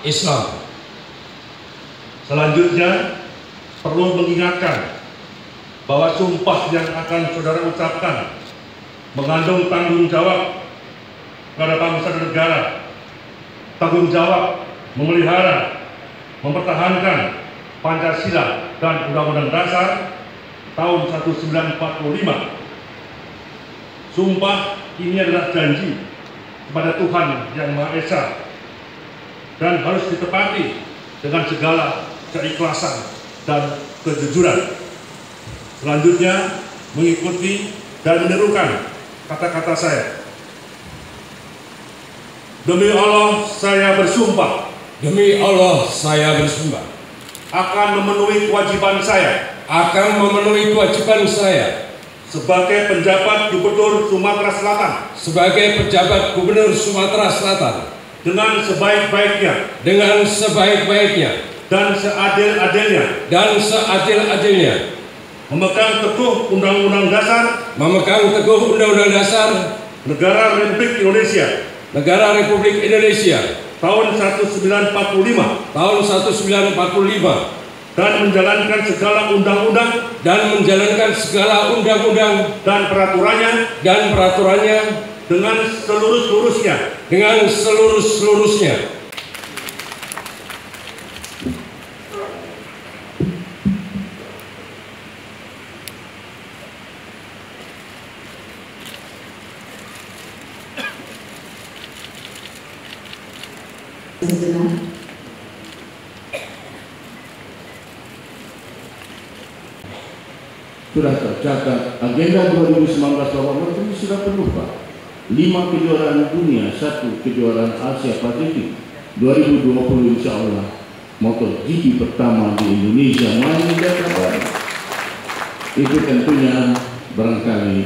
Islam. Selanjutnya, perlu mengingatkan bahwa sumpah yang akan saudara ucapkan mengandung tanggung jawab kepada bangsa dan negara, tanggung jawab memelihara, mempertahankan Pancasila dan Undang-Undang Dasar tahun 1945. Sumpah ini adalah janji kepada Tuhan Yang Maha Esa dan harus ditepati dengan segala keikhlasan dan kejujuran. Selanjutnya, mengikuti dan menirukan kata-kata saya. Demi Allah, saya bersumpah. Demi Allah, saya bersumpah Akan memenuhi kewajiban saya. akan memenuhi kewajiban saya Sebagai penjabat Gubernur Sumatera Selatan. sebagai pejabat Gubernur Sumatera Selatan Dengan sebaik-baiknya. dengan sebaik-baiknya Dan seadil-adilnya. dan seadil-adilnya, Memegang teguh Undang-Undang Dasar memegang teguh Undang-Undang Dasar Negara Republik Indonesia Negara Republik Indonesia tahun 1945. tahun 1945 Dan menjalankan segala undang-undang dan menjalankan segala undang-undang dan peraturannya dengan seluruh-seluruhnya. dengan seluruh-seluruhnya. Sejenak. Sudah tercatat agenda 2019 Bapak Menteri sudah penuh Pak. 5 kejuaraan dunia, 1 kejuaraan Asia Pasifik 2020 insya Allah. MotoGP pertama di Indonesia main di Jakarta. Itu tentunya barangkali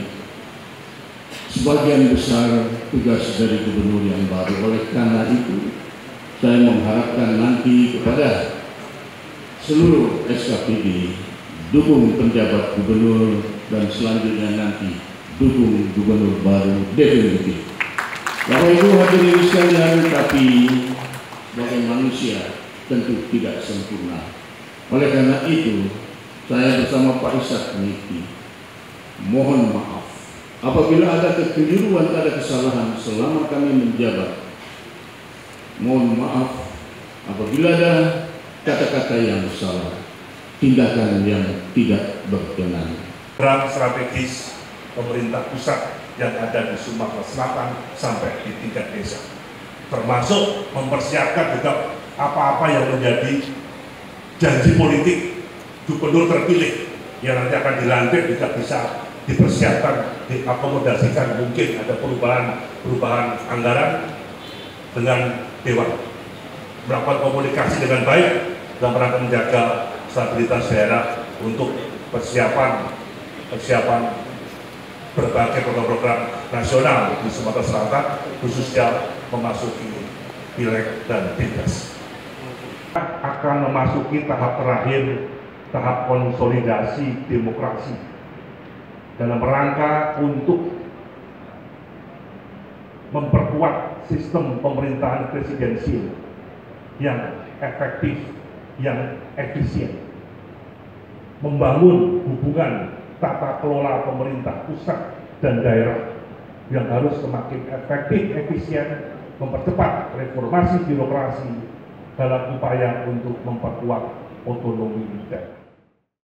sebagian besar tugas dari gubernur yang baru. Oleh karena itu saya mengharapkan nanti kepada seluruh SKPD dukung penjabat gubernur dan selanjutnya nanti dukung gubernur baru definitif. Bapak Ibu hadirin sekalian, tapi sebagai manusia tentu tidak sempurna. Oleh karena itu saya bersama Pak Ishak Niti mohon maaf apabila ada kekeliruan, ada kesalahan selama kami menjabat. Mohon maaf apabila ada kata-kata yang salah, tindakan yang tidak berkenan. Program strategis pemerintah pusat yang ada di Sumatera Selatan sampai di tingkat desa, termasuk mempersiapkan juga apa-apa yang menjadi janji politik gubernur terpilih yang nanti akan dilantik juga bisa dipersiapkan, diakomodasikan. Mungkin ada perubahan anggaran dengan Dewan, melakukan komunikasi dengan baik dalam rangka menjaga stabilitas daerah untuk persiapan berbagai program-program nasional di Sumatera Selatan, khususnya memasuki Pileg dan Pilpres. Akan memasuki tahap terakhir, tahap konsolidasi demokrasi dalam rangka untuk memperkuat sistem pemerintahan presidensial yang efektif, yang efisien, membangun hubungan tata kelola pemerintah pusat dan daerah yang harus semakin efektif, efisien, mempercepat reformasi birokrasi dalam upaya untuk memperkuat otonomi daerah.